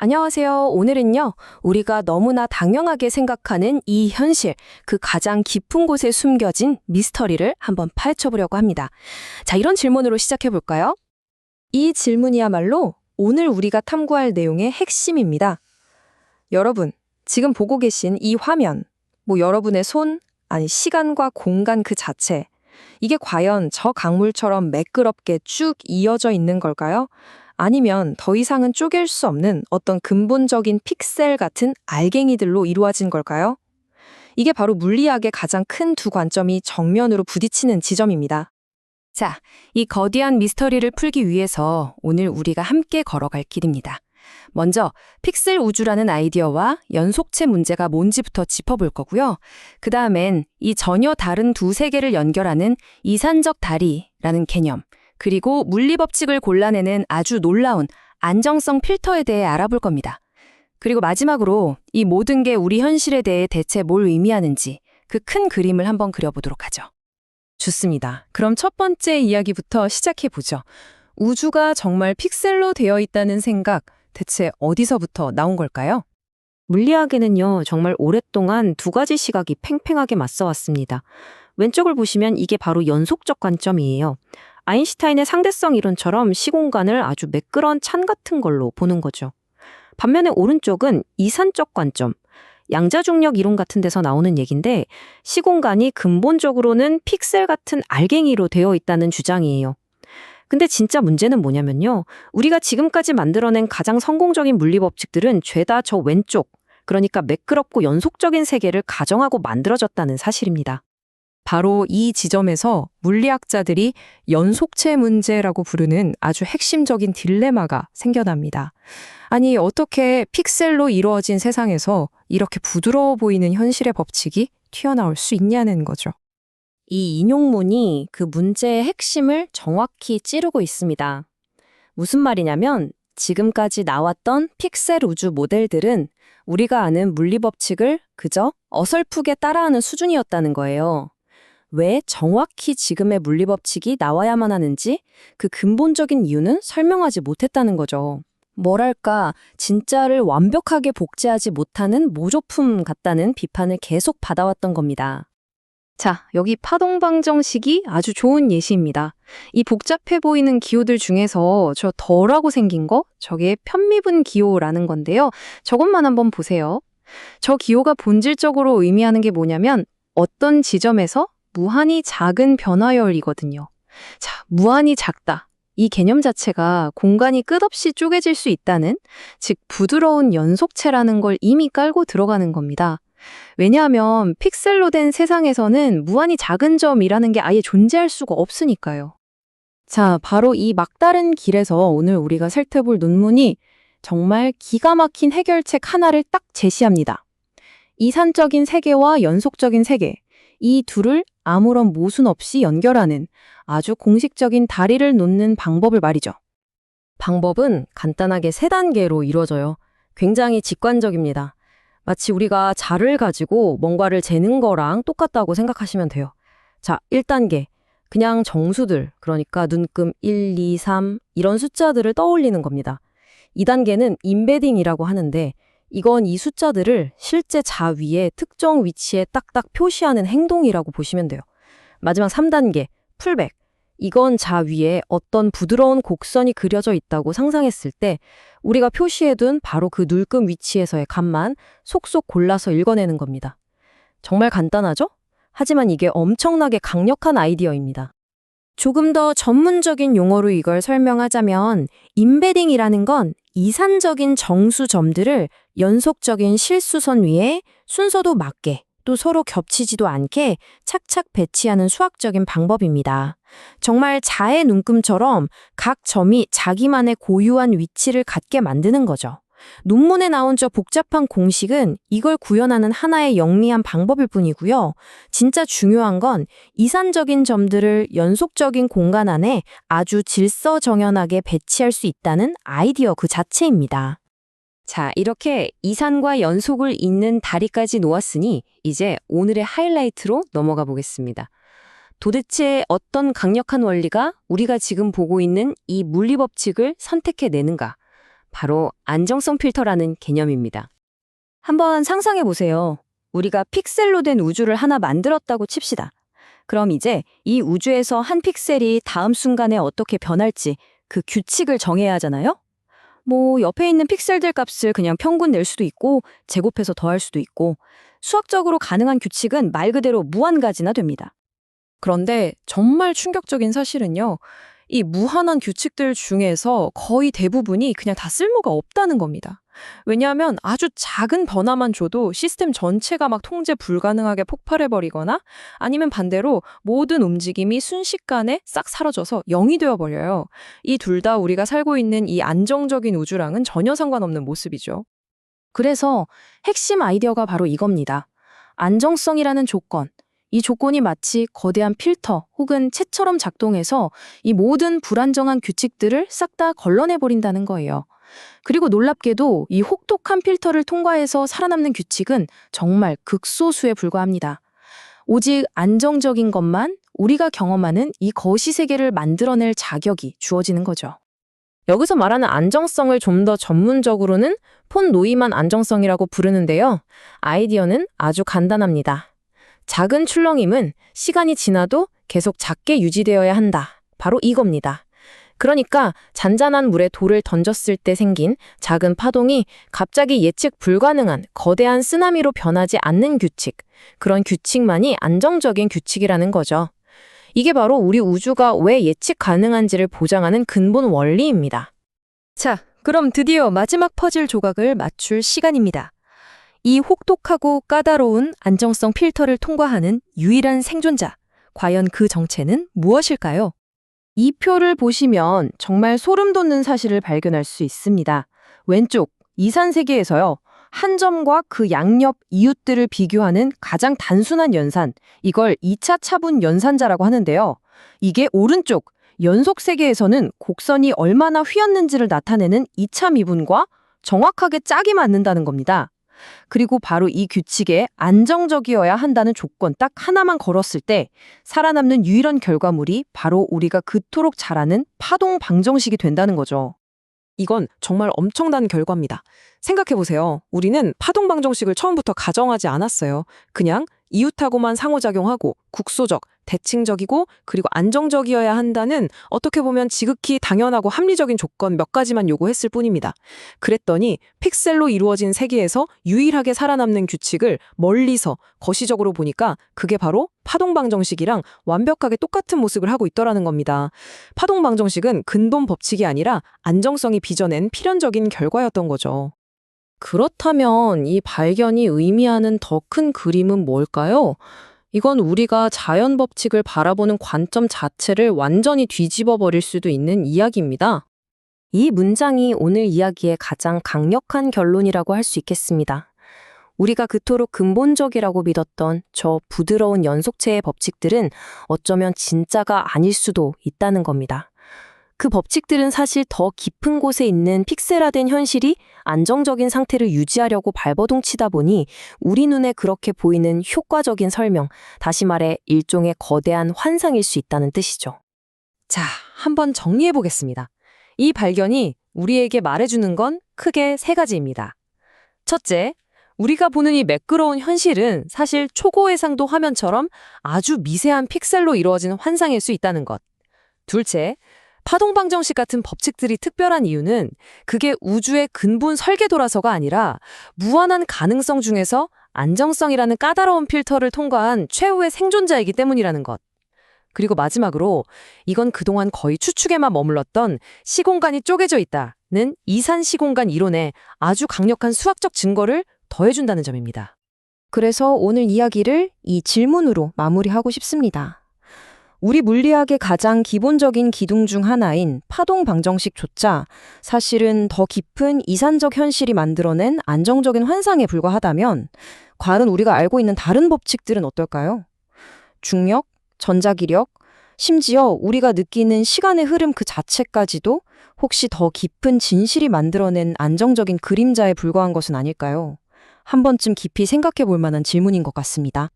안녕하세요. 오늘은요, 우리가 너무나 당연하게 생각하는 이 현실, 그 가장 깊은 곳에 숨겨진 미스터리를 한번 파헤쳐보려고 합니다. 자, 이런 질문으로 시작해볼까요? 이 질문이야말로 오늘 우리가 탐구할 내용의 핵심입니다. 여러분, 지금 보고 계신 이 화면, 여러분의 손, 아니 시간과 공간 그 자체, 이게 과연 저 강물처럼 매끄럽게 쭉 이어져 있는 걸까요? 아니면 더 이상은 쪼갤 수 없는 어떤 근본적인 픽셀 같은 알갱이들로 이루어진 걸까요? 이게 바로 물리학의 가장 큰 두 관점이 정면으로 부딪히는 지점입니다. 자, 이 거대한 미스터리를 풀기 위해서 오늘 우리가 함께 걸어갈 길입니다. 먼저 픽셀 우주라는 아이디어와 연속체 문제가 뭔지부터 짚어볼 거고요. 그 다음엔 이 전혀 다른 두 세계를 연결하는 이산적 다리라는 개념, 그리고 물리법칙을 골라내는 아주 놀라운 안정성 필터에 대해 알아볼 겁니다. 그리고 마지막으로 이 모든 게 우리 현실에 대해 대체 뭘 의미하는지 그 큰 그림을 한번 그려보도록 하죠. 좋습니다. 그럼 첫 번째 이야기부터 시작해보죠. 우주가 정말 픽셀로 되어 있다는 생각, 대체 어디서부터 나온 걸까요? 물리학에는요, 정말 오랫동안 두 가지 시각이 팽팽하게 맞서왔습니다. 왼쪽을 보시면 이게 바로 연속적 관점이에요. 아인슈타인의 상대성 이론처럼 시공간을 아주 매끄러운 찬 같은 걸로 보는 거죠. 반면에 오른쪽은 이산적 관점, 양자중력 이론 같은 데서 나오는 얘긴데 시공간이 근본적으로는 픽셀 같은 알갱이로 되어 있다는 주장이에요. 근데 진짜 문제는 뭐냐면요. 우리가 지금까지 만들어낸 가장 성공적인 물리법칙들은 죄다 저 왼쪽, 그러니까 매끄럽고 연속적인 세계를 가정하고 만들어졌다는 사실입니다. 바로 이 지점에서 물리학자들이 연속체 문제라고 부르는 아주 핵심적인 딜레마가 생겨납니다. 아니, 어떻게 픽셀로 이루어진 세상에서 이렇게 부드러워 보이는 현실의 법칙이 튀어나올 수 있냐는 거죠. 이 인용문이 그 문제의 핵심을 정확히 찌르고 있습니다. 무슨 말이냐면 지금까지 나왔던 픽셀 우주 모델들은 우리가 아는 물리법칙을 그저 어설프게 따라하는 수준이었다는 거예요. 왜 정확히 지금의 물리법칙이 나와야만 하는지 그 근본적인 이유는 설명하지 못했다는 거죠. 뭐랄까, 진짜를 완벽하게 복제하지 못하는 모조품 같다는 비판을 계속 받아왔던 겁니다. 자, 여기 파동방정식이 아주 좋은 예시입니다. 이 복잡해 보이는 기호들 중에서 저 덜하고 생긴 거, 저게 편미분 기호라는 건데요. 저것만 한번 보세요. 저 기호가 본질적으로 의미하는 게 뭐냐면 어떤 지점에서 무한히 작은 변화열이거든요. 자, 무한히 작다. 이 개념 자체가 공간이 끝없이 쪼개질 수 있다는, 즉 부드러운 연속체라는 걸 이미 깔고 들어가는 겁니다. 왜냐하면 픽셀로 된 세상에서는 무한히 작은 점이라는 게 아예 존재할 수가 없으니까요. 자, 바로 이 막다른 길에서 오늘 우리가 살펴볼 논문이 정말 기가 막힌 해결책 하나를 딱 제시합니다. 이산적인 세계와 연속적인 세계, 이 둘을 아무런 모순 없이 연결하는 아주 공식적인 다리를 놓는 방법을 말이죠. 방법은 간단하게 3단계로 이루어져요. 굉장히 직관적입니다. 마치 우리가 자를 가지고 뭔가를 재는 거랑 똑같다고 생각하시면 돼요. 자, 1단계. 그냥 정수들, 그러니까 눈금 1, 2, 3 이런 숫자들을 떠올리는 겁니다. 2단계는 임베딩이라고 하는데 이건 이 숫자들을 실제 자 위에 특정 위치에 딱딱 표시하는 행동이라고 보시면 돼요. 마지막 3단계, 풀백. 이건 자 위에 어떤 부드러운 곡선이 그려져 있다고 상상했을 때 우리가 표시해둔 바로 그 눌금 위치에서의 값만 속속 골라서 읽어내는 겁니다. 정말 간단하죠? 하지만 이게 엄청나게 강력한 아이디어입니다. 조금 더 전문적인 용어로 이걸 설명하자면 임베딩이라는 건 이산적인 정수점들을 연속적인 실수선 위에 순서도 맞게 또 서로 겹치지도 않게 착착 배치하는 수학적인 방법입니다. 정말 자의 눈금처럼 각 점이 자기만의 고유한 위치를 갖게 만드는 거죠. 논문에 나온 저 복잡한 공식은 이걸 구현하는 하나의 영리한 방법일 뿐이고요. 진짜 중요한 건 이산적인 점들을 연속적인 공간 안에 아주 질서정연하게 배치할 수 있다는 아이디어 그 자체입니다. 자, 이렇게 이산과 연속을 잇는 다리까지 놓았으니 이제 오늘의 하이라이트로 넘어가 보겠습니다. 도대체 어떤 강력한 원리가 우리가 지금 보고 있는 이 물리법칙을 선택해내는가? 바로 안정성 필터라는 개념입니다. 한번 상상해 보세요. 우리가 픽셀로 된 우주를 하나 만들었다고 칩시다. 그럼 이제 이 우주에서 한 픽셀이 다음 순간에 어떻게 변할지 그 규칙을 정해야 하잖아요? 뭐 옆에 있는 픽셀들 값을 그냥 평균 낼 수도 있고 제곱해서 더할 수도 있고 수학적으로 가능한 규칙은 말 그대로 무한가지나 됩니다. 그런데 정말 충격적인 사실은요. 이 무한한 규칙들 중에서 거의 대부분이 그냥 다 쓸모가 없다는 겁니다. 왜냐하면 아주 작은 변화만 줘도 시스템 전체가 막 통제 불가능하게 폭발해버리거나 아니면 반대로 모든 움직임이 순식간에 싹 사라져서 0이 되어버려요. 이 둘 다 우리가 살고 있는 이 안정적인 우주랑은 전혀 상관없는 모습이죠. 그래서 핵심 아이디어가 바로 이겁니다. 안정성이라는 조건. 이 조건이 마치 거대한 필터 혹은 채처럼 작동해서 이 모든 불안정한 규칙들을 싹 다 걸러내버린다는 거예요. 그리고 놀랍게도 이 혹독한 필터를 통과해서 살아남는 규칙은 정말 극소수에 불과합니다. 오직 안정적인 것만 우리가 경험하는 이 거시 세계를 만들어낼 자격이 주어지는 거죠. 여기서 말하는 안정성을 좀 더 전문적으로는 폰 노이만 안정성이라고 부르는데요. 아이디어는 아주 간단합니다. 작은 출렁임은 시간이 지나도 계속 작게 유지되어야 한다. 바로 이겁니다. 그러니까 잔잔한 물에 돌을 던졌을 때 생긴 작은 파동이 갑자기 예측 불가능한 거대한 쓰나미로 변하지 않는 규칙. 그런 규칙만이 안정적인 규칙이라는 거죠. 이게 바로 우리 우주가 왜 예측 가능한지를 보장하는 근본 원리입니다. 자, 그럼 드디어 마지막 퍼즐 조각을 맞출 시간입니다. 이 혹독하고 까다로운 안정성 필터를 통과하는 유일한 생존자, 과연 그 정체는 무엇일까요? 이 표를 보시면 정말 소름 돋는 사실을 발견할 수 있습니다. 왼쪽 이산 세계에서요. 한 점과 그 양옆 이웃들을 비교하는 가장 단순한 연산, 이걸 2차 차분 연산자라고 하는데요. 이게 오른쪽 연속 세계에서는 곡선이 얼마나 휘었는지를 나타내는 2차 미분과 정확하게 짝이 맞는다는 겁니다. 그리고 바로 이 규칙에 안정적이어야 한다는 조건 딱 하나만 걸었을 때 살아남는 유일한 결과물이 바로 우리가 그토록 잘 아는 파동 방정식이 된다는 거죠. 이건 정말 엄청난 결과입니다. 생각해보세요. 우리는 파동 방정식을 처음부터 가정하지 않았어요. 그냥 이웃하고만 상호작용하고 국소적, 대칭적이고 그리고 안정적이어야 한다는 어떻게 보면 지극히 당연하고 합리적인 조건 몇 가지만 요구했을 뿐입니다. 그랬더니 픽셀로 이루어진 세계에서 유일하게 살아남는 규칙을 멀리서 거시적으로 보니까 그게 바로 파동 방정식이랑 완벽하게 똑같은 모습을 하고 있더라는 겁니다. 파동 방정식은 근본 법칙이 아니라 안정성이 빚어낸 필연적인 결과였던 거죠. 그렇다면 이 발견이 의미하는 더 큰 그림은 뭘까요? 이건 우리가 자연 법칙을 바라보는 관점 자체를 완전히 뒤집어 버릴 수도 있는 이야기입니다. 이 문장이 오늘 이야기의 가장 강력한 결론이라고 할 수 있겠습니다. 우리가 그토록 근본적이라고 믿었던 저 부드러운 연속체의 법칙들은 어쩌면 진짜가 아닐 수도 있다는 겁니다. 그 법칙들은 사실 더 깊은 곳에 있는 픽셀화된 현실이 안정적인 상태를 유지하려고 발버둥치다 보니 우리 눈에 그렇게 보이는 효과적인 설명, 다시 말해 일종의 거대한 환상일 수 있다는 뜻이죠. 자, 한번 정리해 보겠습니다. 이 발견이 우리에게 말해주는 건 크게 세 가지입니다. 첫째, 우리가 보는 이 매끄러운 현실은 사실 초고해상도 화면처럼 아주 미세한 픽셀로 이루어진 환상일 수 있다는 것. 둘째, 파동 방정식 같은 법칙들이 특별한 이유는 그게 우주의 근본 설계도라서가 아니라 무한한 가능성 중에서 안정성이라는 까다로운 필터를 통과한 최후의 생존자이기 때문이라는 것. 그리고 마지막으로 이건 그동안 거의 추측에만 머물렀던 시공간이 쪼개져 있다는 이산 시공간 이론에 아주 강력한 수학적 증거를 더해준다는 점입니다. 그래서 오늘 이야기를 이 질문으로 마무리하고 싶습니다. 우리 물리학의 가장 기본적인 기둥 중 하나인 파동 방정식조차 사실은 더 깊은 이산적 현실이 만들어낸 안정적인 환상에 불과하다면 과연 우리가 알고 있는 다른 법칙들은 어떨까요? 중력, 전자기력, 심지어 우리가 느끼는 시간의 흐름 그 자체까지도 혹시 더 깊은 진실이 만들어낸 안정적인 그림자에 불과한 것은 아닐까요? 한 번쯤 깊이 생각해 볼 만한 질문인 것 같습니다.